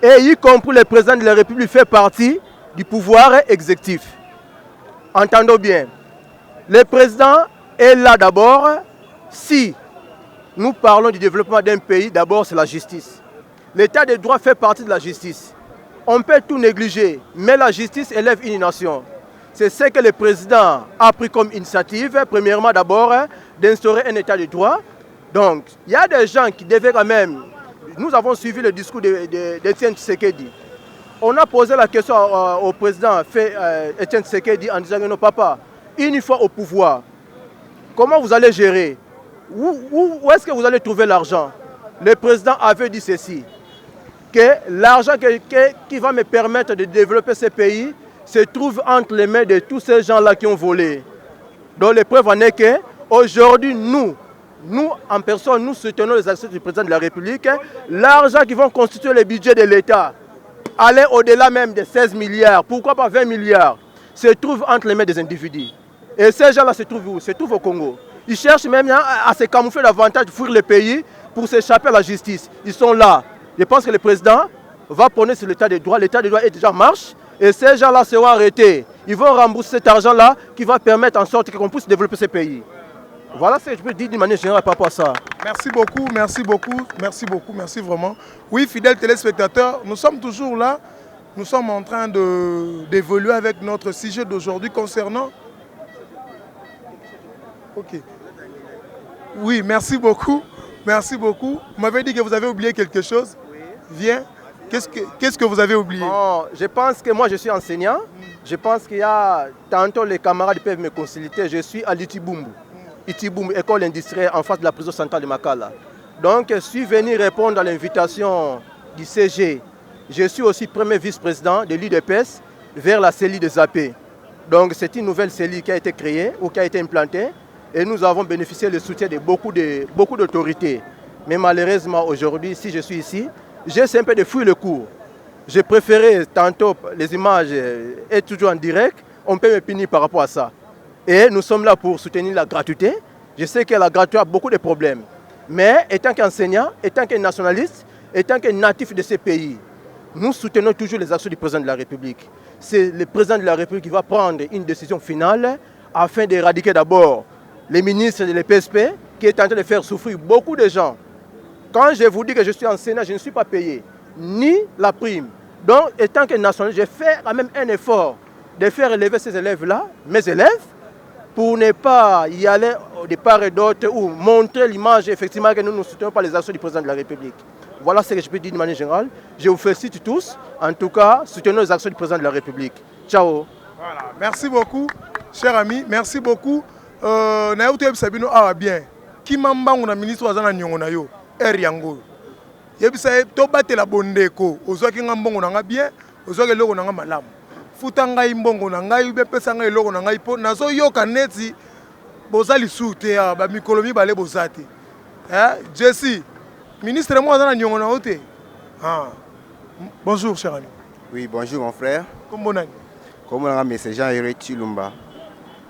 et y compris le président de la République fait partie du pouvoir exécutif. Entendons bien, le président est là d'abord si nous parlons du développement d'un pays, d'abord c'est la justice. L'état des droits fait partie de la justice. On peut tout négliger, mais la justice élève une nation. C'est ce que le président a pris comme initiative, premièrement d'abord, d'instaurer un état de droit. Donc, il y a des gens qui devaient quand même... Nous avons suivi le discours d'Etienne Tshisekedi. On a posé la question au président Etienne Tshisekedi en disant que non, papa, une fois au pouvoir, comment vous allez gérer? Où est-ce que vous allez trouver l'argent? Le président avait dit ceci, que l'argent qui va me permettre de développer ce pays se trouve entre les mains de tous ces gens-là qui ont volé. Donc les preuves en est qu'aujourd'hui, nous en personne, nous soutenons les actions du président de la République. L'argent qui va constituer le budget de l'État, aller au-delà même de 16 milliards, pourquoi pas 20 milliards, se trouve entre les mains des individus. Et ces gens-là se trouvent où? Se trouvent au Congo. Ils cherchent même à se camoufler davantage, fuir le pays pour s'échapper à la justice. Ils sont là. Je pense que le président va prôner sur l'état des droits. L'état des droits est déjà en marche. Et ces gens-là seront arrêtés. Ils vont rembourser cet argent-là qui va permettre en sorte qu'on puisse développer ce pays. Voilà ce que je peux dire d'une manière générale par rapport à ça. Merci beaucoup, merci beaucoup, merci beaucoup, merci vraiment. Oui, fidèles téléspectateurs, nous sommes toujours là. Nous sommes en train d'évoluer avec notre sujet d'aujourd'hui concernant... Ok. Oui, merci beaucoup. Merci beaucoup. Vous m'avez dit que vous avez oublié quelque chose. Oui. Viens. Qu'est-ce que vous avez oublié? Je pense que moi je suis enseignant. Je pense qu'il y a tantôt les camarades peuvent me consulter. Je suis à Litibumbu. Itiboum, école industrielle en face de la prison centrale de Makala. Donc, je suis venu répondre à l'invitation du CG. Je suis aussi premier vice-président de l'UDPS vers la CELI de Zappé. Donc, c'est une nouvelle CELI qui a été créée ou qui a été implantée et nous avons bénéficié du soutien de beaucoup d'autorités. Mais malheureusement, aujourd'hui, si je suis ici, j'ai un peu de fouiller le cours. J'ai préféré tantôt les images être toujours en direct. On peut me punir par rapport à ça. Et nous sommes là pour soutenir la gratuité. Je sais que la gratuité a beaucoup de problèmes. Mais étant qu'enseignant, étant qu'un nationaliste, étant qu'un natif de ces pays, nous soutenons toujours les actions du président de la République. C'est le président de la République qui va prendre une décision finale afin d'éradiquer d'abord les ministres de l'EPSP qui est en train de faire souffrir beaucoup de gens. Quand je vous dis que je suis enseignant, je ne suis pas payé, ni la prime. Donc, étant que nationaliste, je fais quand même un effort de faire élever ces élèves-là, mes élèves, pour ne pas y aller de part et d'autre ou montrer l'image effectivement que nous ne soutenons pas les actions du président de la République. Voilà ce que je peux dire de manière générale. Je vous félicite tous. En tout cas, soutenons les actions du président de la République. Ciao. Voilà. Merci beaucoup, cher ami. Merci beaucoup. Naïoutou Sabino a bien. Qui m'a dit ministre Wazana Nyongonayo, Yango. Yebisa to battre la bondeko. Ozo ki ngambongo na bien, ozo ke loko na malam. Futanga imbongo na ngai be pesa ngai loko na ngai po nazo yoka neti bozali soute ya ba mikolomi bale bozate. Jesse, ministre moi Wazana Nyongonayo te. Bonjour cher ami. Oui, bonjour mon frère. Comment on a? Comment on a mis ces gens Chilumba?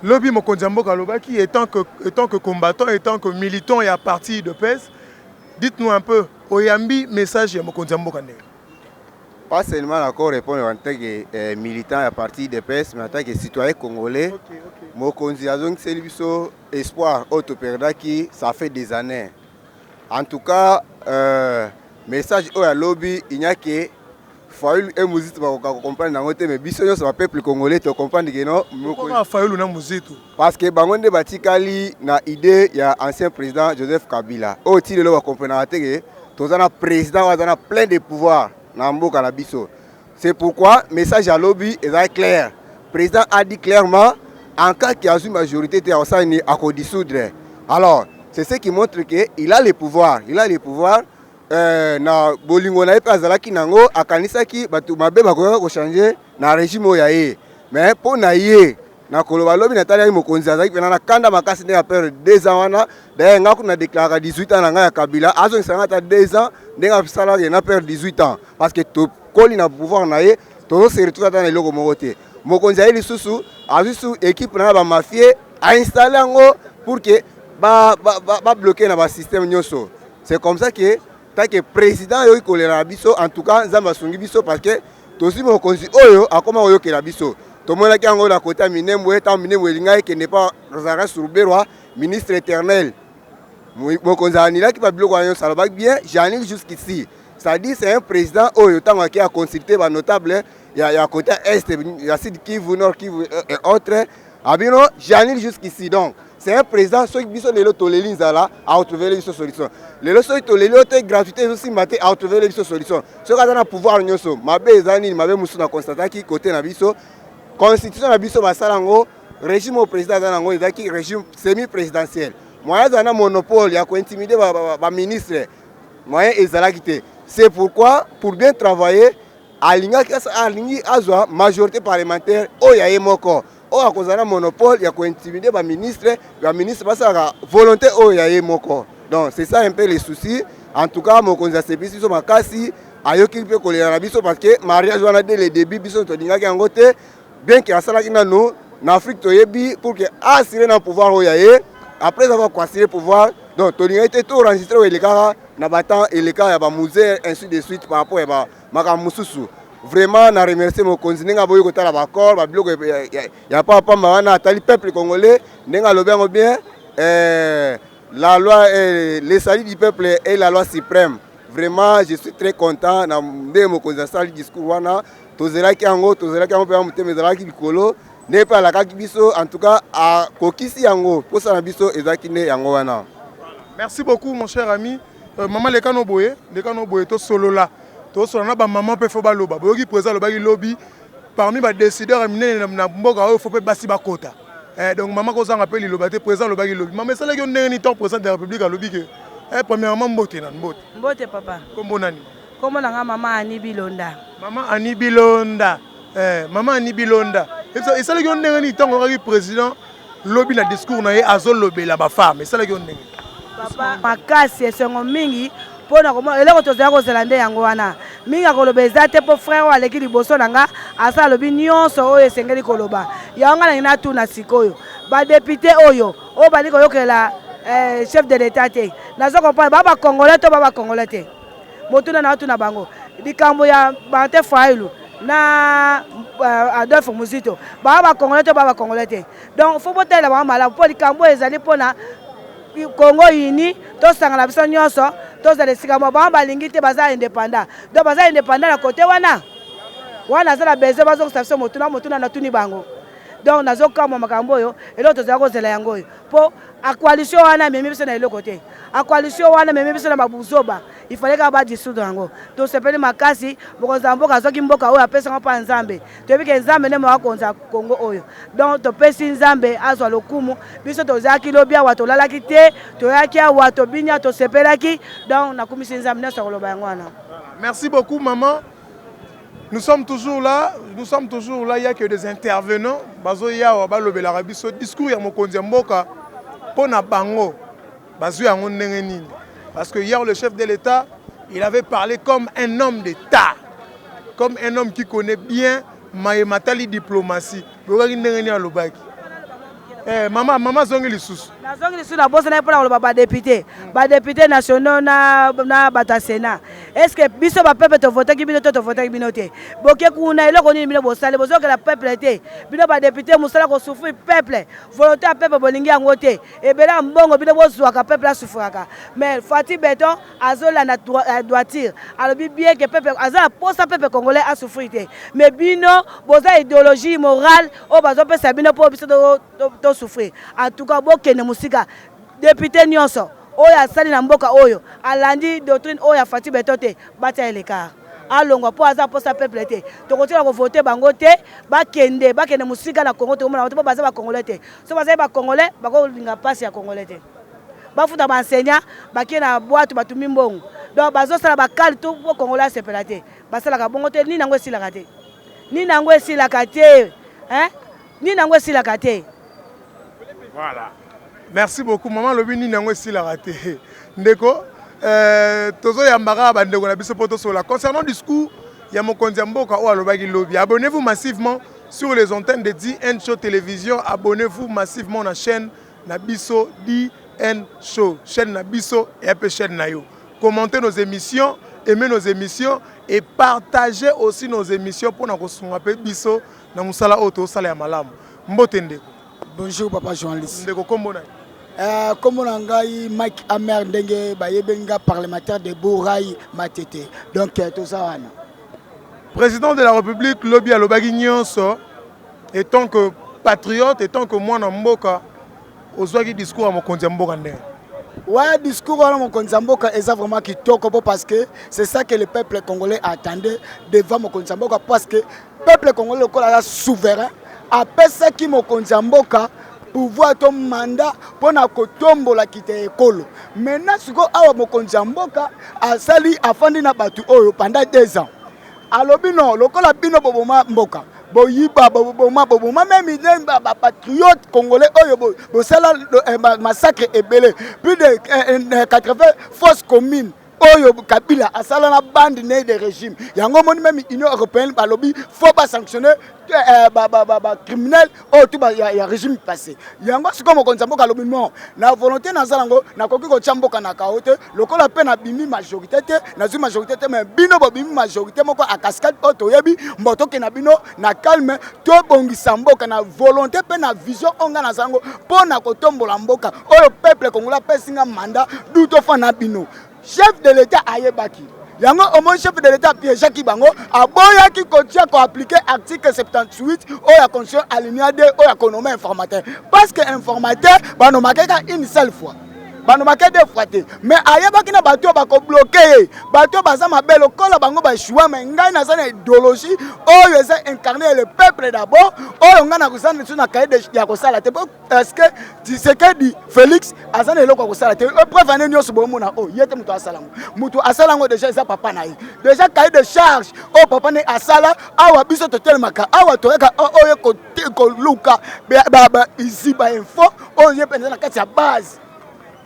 Lobi Mokondiamboka Lobaki, étant que combattant, étant que militant et à partir de PES, dites-nous un peu, Oyambi, message de Mokondiamboka. Pas seulement encore répondre en tant que militant à partir de PES, mais en tant que citoyen congolais. Mokondiamboka, c'est l'histoire espoir autoperdaki, ça fait des années. En tout cas, message au lobby, il n'y a que Fayoulou et Mouzito va comprendre mais bisogno sur le peuple congolais te comprendre que non. Pourquoi Fayoulou na Mouzito? Parce que bangonde batikali na idée ya ancien président Joseph Kabila. O ti lelo va comprendre que tozana président wazana plein de pouvoirs na mboka na biso. C'est pourquoi message à lobby est clair. Le président a dit clairement en cas qu'il y a une majorité de Osani à dissoudre. Alors, c'est ce qui montre qu'il a les pouvoirs, na bolingo na epa azalaki nango akanisaki batu mabe bakoka ko changer na régime oyaye mais pour na ye na koloba lobi na tali mokonzi azaki pena na kanda makasi nde après 2 ans wana d'ailleurs ngaku na déclarer 18 ans na nga ya Kabila azo sangata 2 ans ndenga sala na perdre 18 ans parce que to koli na pouvoir na ye to se retrouve dans eloko mokote mokonzi ali susu azusu équipe na ba mafia a installer ngo pour que ba bloquer na ba système nyoso. C'est comme ça que tant que président yoyi kolera biso en tout cas nzamba sungi biso parce que tosi mokonzi oyo akoma oyo ke la biso to mona ki ngo na côté minembo eta minembo lingai que n'est pas Rozara Surberwa ministre éternel mokonzi anila ki ba biloko anyo salaba bien j'arrive jusqu'ici c'est-à-dire c'est un président oyo tango ki a consulté ba notable ya côté est ya Sud Kivu Nord Kivu et autres abino j'arrive jusqu'ici donc c'est un président qui biso lelo toleli nzala a trouver les solutions. Lelo so toleli ote gratuité aussi maté a trouver les solutions. Ce ka na pouvoir nyoso mabe ezani mabe musu na constataki côté na biso constitution na biso basalango régime au président zanango ezaki régime semi présidentiel. Moyen zana monopole ya ko intimider ba ministre. Moyen ezalaki te. C'est pourquoi pour bien travailler alingi azwa majorité parlementaire oyaye moko. Oh, à cause d'un monopole, il y a intimider les ministres passent à la volonté oh y moko. Donc c'est ça un peu les soucis. En tout cas, mon conseil c'est plus sur ma casse, ayoki peut coller à la biso parce que mariage on a dès le début biso to dinga ki angote bien que asala ki nanu en Afrique to yebi pour que assurer dans pouvoir oh y après avoir assuré pouvoir donc to dinga était tout enregistré au lekara na batan et les cas ya ba musée ainsi de suite par rapport à ba makamususu. Vraiment, na remercier mon konzi nenga boyo ko tala ba corps ba biloko ya pas wana atali peuple congolais nenga lobengo bien la loi les salut du peuple et la loi suprême. Vraiment, je suis très content na nde mon konzi sali discours wana tozela ki yango pe mutemezala ki likolo ne pa la kaki biso en tout cas a kokisi yango pour ça na biso ezaki ne yango wana. Merci beaucoup mon cher ami. Maman Lekano Boye to solo là. Tout ça, on a maman peut faire baloba. Bogi présent le bagi lobby parmi les décideurs minés na mboka il faut pas basi bakota. Donc maman ko zanga appelle le baté président le bagi lobby. Maman ça là qui on est temps président de la République à lobby que premièrement mbote na mbote. Mbote papa. Kombo nani? Kombo nanga maman Ani Bilonda. Maman Ani Bilonda. Maman Ani Bilonda. Et ça là qui on est temps on président lobby na discours na azol lobby la ba femme. Et ça là qui on est. Papa makasi sengo mingi pona komo eloko tozala ko zelande yango wana. Mingi akoloba ezate po frère wa leki liboso nanga asa lobi nyonso oyo esengeli koloba. Yango na ina tu na sikoyo. Ba député oyo o bali ko yokela chef de l'état te. Nazo comprendre baba congolais to baba congolais te. Motuna na tuna bango. Likambo ya Bante Failu na Adolphe Muzito. Baba congolais to baba congolais te. Donc faut boter la mala po likambo ezali pona Congo uni to sangala biso nyonso to za lesika mo ba balingi te baza indépendant. Donc baza indépendant na côté wana. Wana za la besoin bazo kusafisa motuna na tuni bango. Donc nazo kama makambo yo elo tozala ko zela yango yo. Po a coalition wana memi biso na elo côté. A coalition wana memi biso na babuzoba. Il fallait que ba dissoudre yango. To sepeli makasi bokonza mboka zoki mboka oyo apesa ngapa nzambe. To bi ke nzambe ne mo akonza Congo oyo. Donc to pesi nzambe azwa lokumu biso tozala ki lobia wato lalaki te to yaki wato binya to sepelaki. Donc nakumisi nzambe ne sokoloba yango wana. Merci beaucoup maman. Nous sommes toujours là, il n'y a que des intervenants. Bazo ya wa lobe la rabiso discours ya mokonzi mboka pona bango. Bazo ya ndenge nini. Parce que hier le chef de l'État, il avait parlé comme un homme d'État. Comme un homme qui connaît bien matali diplomatie. Loba ndenge ni alobaki. Maman zongi lisusu. Na zongi lisusu na bosa na pona ba député. Ba député nationaux na bata Sénat. Est-ce que biso ba peuple to voter ki bino to voter ki bino te. Boke kuna eloko ni bino bosale bozo que la peuple te. Bino ba député musala ko souffrir peuple. Volonté à peuple bolingi yango te. E bela mbongo bino bozwa ka peuple a souffraka. Mais Fati Beton azola na droiture. Alobi bien que peuple azala posa peuple congolais a souffrir te. Mais bino boza idéologie morale o bazo pesa bino po biso to souffrir. En tout cas bokene musika député nyonso oya sali na mboka oyo alandi doctrine oya Fati Betote batia l'écart alongwa po aza posa peuple te to kotina ko voter bango te bakende musika na Congo to mona to baza ba congolais te so baza ba congolais bako linga passe ya congolais te bafuta ba enseignant bakena boîte batumi mbongo donc bazo sala bakali to po congolais sepela te basala ka bongo te ni nango esila te ni nango esila te hein ni nango esila te. Voilà. Merci beaucoup maman lobi ni nango esila raté. Ndeko tozo yambaka bandeko na biso poto sola. Concernant le discours ya mokonzi mboka o alobaki lobby. Abonnez-vous massivement sur les antennes de DN Show Télévision. Abonnez-vous massivement na chaîne na biso DN Show. Chaîne na biso et peu chaîne na yo. Commentez nos émissions, aimez nos émissions et partagez aussi nos émissions pour na kosunga pe biso na musala oto sala ya malamu. Mbote ndeko. Bonjour papa journaliste. Ndeko kombo na. Comme on a Mike Amer Ndenge Bayebenga parlementaire de Bouraï Matete. Donc tout ça wana. Président de la République Lobi Alobagi Nyonso, et tant que patriote, et tant que moi na mboka, ozwaki discours à mokonzi mboka ndenge. Ouais, discours à mokonzi mboka est vraiment kitoko parce que c'est ça que le peuple congolais attendait devant mokonzi mboka parce que le peuple congolais est souverain. Après ça qui mokonzi mboka pouvoir ton mandat pour na kotombola kite ekolo. Maintenant siko awa mokonzi mboka asali afandi na batu oyo pendant 2 ans. Alobi non lokola bino boboma mboka. Boyiba boboma même ba patriote congolais oyo bo sala massacre ebele plus de 80 fausses communes. Oyo Kabila asala na bande né de régime. Yango moni même Union européenne balobi faut pas sanctionner criminel o tout ya régime passé. Yango siko mokonzi mboka lobi non na volonté na zalango na koki ko chamboka na kaote lokola pe na bimi majorité te na zu majorité te mais bino bo bimi majorité moko a cascade oto yebi mboto ke na bino na calme to bongisa mboka na volonté pe na vision onga na zango pona ko tombola mboka oyo peuple congolais pesinga mandat du to fa na bino. Chef de l'État ayebaki. Yango au moins chef de l'État piège qui bango aboya qui continue à appliquer article 78 au la constitution alinéa 2 au économie informateur parce que informateur ba no makeka une seule fois. bano make deux fois te mais ayebaki na bato bako bloquer bato baza mabelo kola bango ba choix mais ngai na zana idéologie oyo eza incarner le peuple d'abord oyo ngana kusana tuna kaide ya kosala te est-ce que Tshisekedi Félix azana eloko kosala te preuve ane nyoso bomona oh yete muto asala muto asala ngo déjà eza papa na ye déjà cahier de charge oh papa ne asala awa biso totelemaka awa toyeka oyo ko luka ba ici ba info oyo penza na kati ya base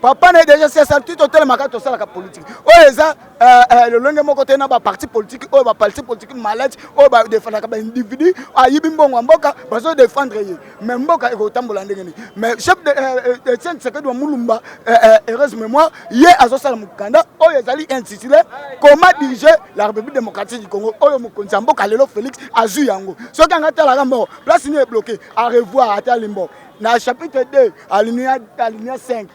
papa ne déjà c'est ça tout totelemaka to sala ka politique oyo eza le longue moko te na ba parti politique oyo ba parti politique malade oyo ba défendre ba individu ayibi mbongo mboka bazo défendre ye mais mboka eko tambola ndenge ni mais chef de Etienne Tshisekedi wa Mulumba heureuse mémoire ye azo sala mukanda oyo ezali intitulé comment diriger la République démocratique du Congo oyo mokonzi mboka lelo Félix azu yango soki ngata la mbo place ni est bloquée à revoir à Talimbo na chapitre 2 alinéa 5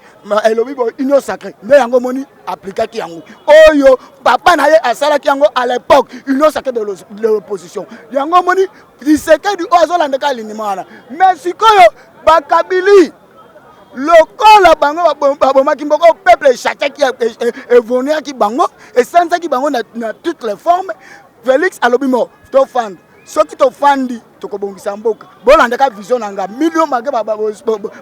elobi bo union sacrée nde yango moni appliquaki yango oyo papa na ye asalaki yango à l'époque union sacrée de l'opposition yango moni Tshisekedi ozo landeka alinima wana mais sikoyo bakabili lokola bango babomaki mboko peuple chachaki evoniaki bango esanzaki bango na toutes les formes Félix alobi mo to fand soki to fandi tokobongisa mboka bolandaka vision nanga million mage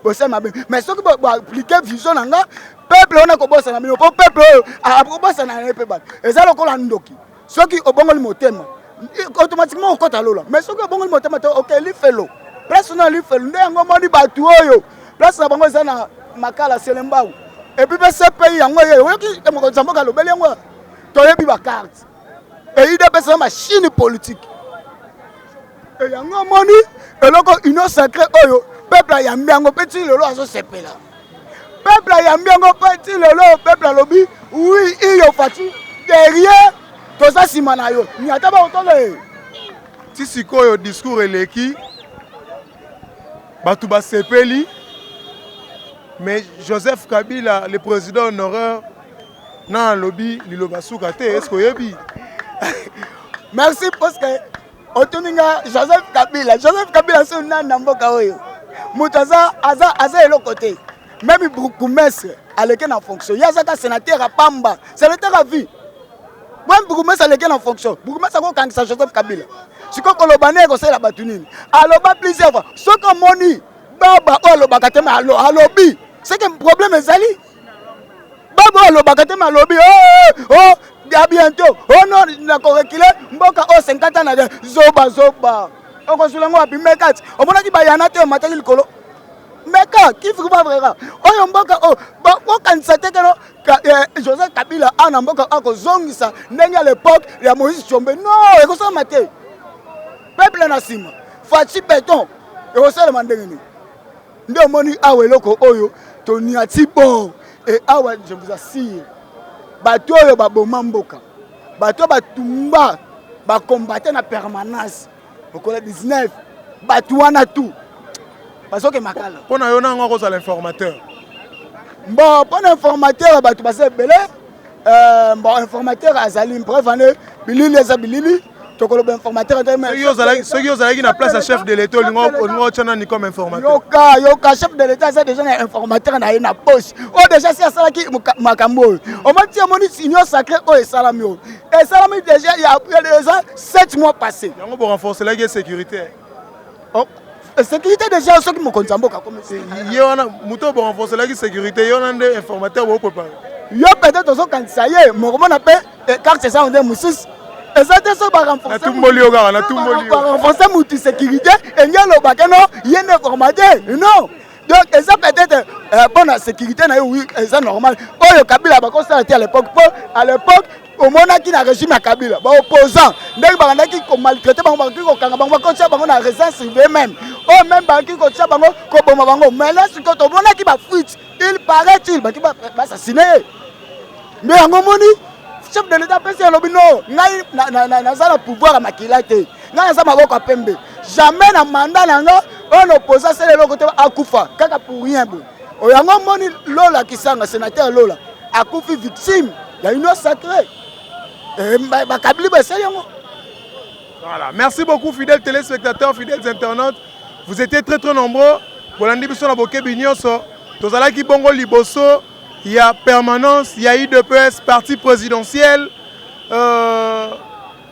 bosema mais soki bo appliquer vision nanga peuple on a kobosa na million peuple akobosa na pe ba eza lokola ndoki soki obongoli motema automatiquement okota lola mais soki obongoli motema to OK li felo personnel li felo nde yango moni batu oyo place na bango eza na makala selembao et puis ce pays yango yoki mokonzi mboka lobeli yango toyebi ba carte et il dépend de machine politique. Et yango moni eloko union sacrée oyo peuple ya mbiango petit lelo azo sepela peuple ya mbiango petit lelo peuple lobi oui iyo fati derrière toza sima na yo ni ata ba otole ti sikoyo discours eleki batu ba sepeli mais Joseph Kabila le président honoraire na lobby liloba suka te est-ce que yebi merci parce que otuninga Joseph Kabila so nana mboka oyo mutaza aza eloko te même bourgmestre aleke na fonction yazaka sénateur à Pamba sénateur à vie même bourgmestre aleke na fonction bourgmestre ko kangisa Joseph Kabila siko kolobane ko sala batunini aloba plusieurs fois soko moni baba olobaka te ma alobi c'est que problème ezali baba olobaka te ma alobi oh à bientôt oh non na ko reculer mboka o 50 ans na zoba on sulango api mekat o mona ki bayana te mataki likolo meka qui faut pas vrai oyo mboka o kanisa te no Joseph Kabila ana mboka akozongisa ndenge à l'époque ya Moïse Tshombe non e ko sa mate peuple na sima faci béton e ko sa mandenge ni ndio moni awe loko oyo tonia tipo et awa je vous assure bato oyo baboma mboka bato batumba bakombate na permanence okola 19 bato wana tout parce que makala pona yo nango ko za informateur bon pona informateur bato base belé bon informateur azali preuve ane bilili eza bilili tokolo informateur ceux qui na place à chef de l'état lingo tchana ni comme informateur yoka chef de l'état c'est déjà un informateur na poche oh déjà c'est ça qui makambo on m'a dit moni union sacrée oh et salami déjà il y a déjà 7 mois passés yango pour renforcer la sécurité sécurité déjà ceux qui me konza mboka comme yona muto pour renforcer la sécurité yona ndé informateur bo préparer yo peut-être ozo kanisa ye mo komona pe carte ça on est musis ezate so ba renforcer na tumboli yoga na tumboli ba renforcer mutu sécurité et ngelo bakeno yene informateur non donc ça peut-être bon la sécurité na oui c'est normal oyo Kabila ba constat à l'époque à l'époque au monaki na régime ya Kabila ba opposant ndenge ba ndaki ko maltraiter bango ba ko kanga bango ko tia bango na résidence privée même oh même ba ko tia bango ko boma bango mais là ce que to monaki ba fuite il paraît-il ba ki ba assassiner mais yango moni chef de l'état pesi lobi no ngai na za na pouvoir makila te ngai za maboko a pembe jamais na mandat nanga on opposant c'est le côté akufa kaka pour rien bo o yango moni lola kisanga sénateur lola akufi victime ya union sacrée ba kabili ba c'est yango. Voilà, merci beaucoup fidèles téléspectateurs, fidèles internautes. Vous étiez très nombreux. Bolandi biso na bokebi nyonso tozalaki bongo liboso il y a permanence, il y a IDPS, parti présidentiel.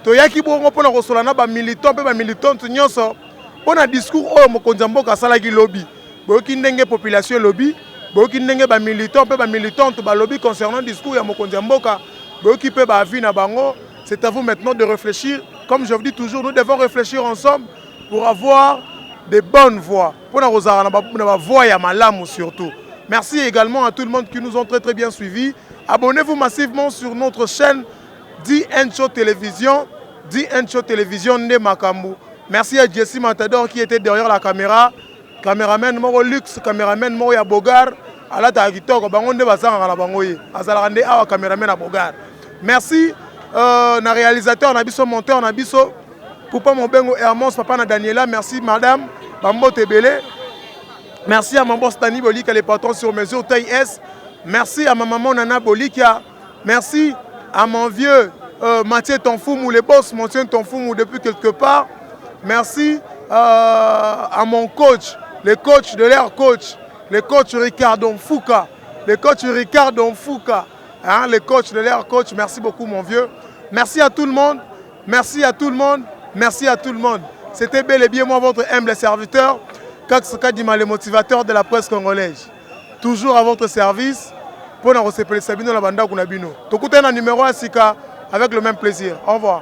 Toyaki bongo pona kosolana ba militant pe ba militante nyonso pona discours oyo mokonzi mboka asalaki lobby. Boyoki ndenge population lobby, boyoki ndenge ba militant pe ba militante ba lobby concernant discours ya mokonzi mboka, boyoki pe ba avis na bango. C'est à vous maintenant de réfléchir. Comme je vous dis toujours, nous devons réfléchir ensemble pour avoir des bonnes voix. Pour la voix ya malamu surtout. Merci également à tout le monde qui nous ont très bien suivis. Abonnez-vous massivement sur notre chaîne DNCHO Télévision. DNCHO Télévision Nde Makambu. Merci à Jesse Matador qui était derrière la caméra. Caméraman Moro Luxe, caméraman Moro ya Bogar. Ala ta kitoko bango nde basanga na bango ye. Azala nde awa caméraman à Bogar. Merci na réalisateur na biso monteur na biso. Papa Mobengo Hermos, papa na Daniela, merci madame Bambo Tebele. Merci à mon boss Tani Bolika, les patrons sur mesure taille S. Merci à ma maman Nana Bolika. Merci à mon vieux Mathieu Tonfoumou, les boss Mathieu Tonfoumou depuis quelque part. Merci à mon coach, les coachs de leur coach, les coachs Ricardo Fouca. Les coachs Ricardo Fouca, hein, les coachs de leur coach. Merci beaucoup mon vieux. Merci à tout le monde. Merci à tout le monde. Merci à tout le monde. C'était bel et bien moi, votre humble serviteur, Kaks Kadima, le motivateur de la presse congolaise. Toujours à votre service. Pour nous recevoir Sabino la banda kunabino. Tokutena numéro 1 Sika avec le même plaisir. Au revoir.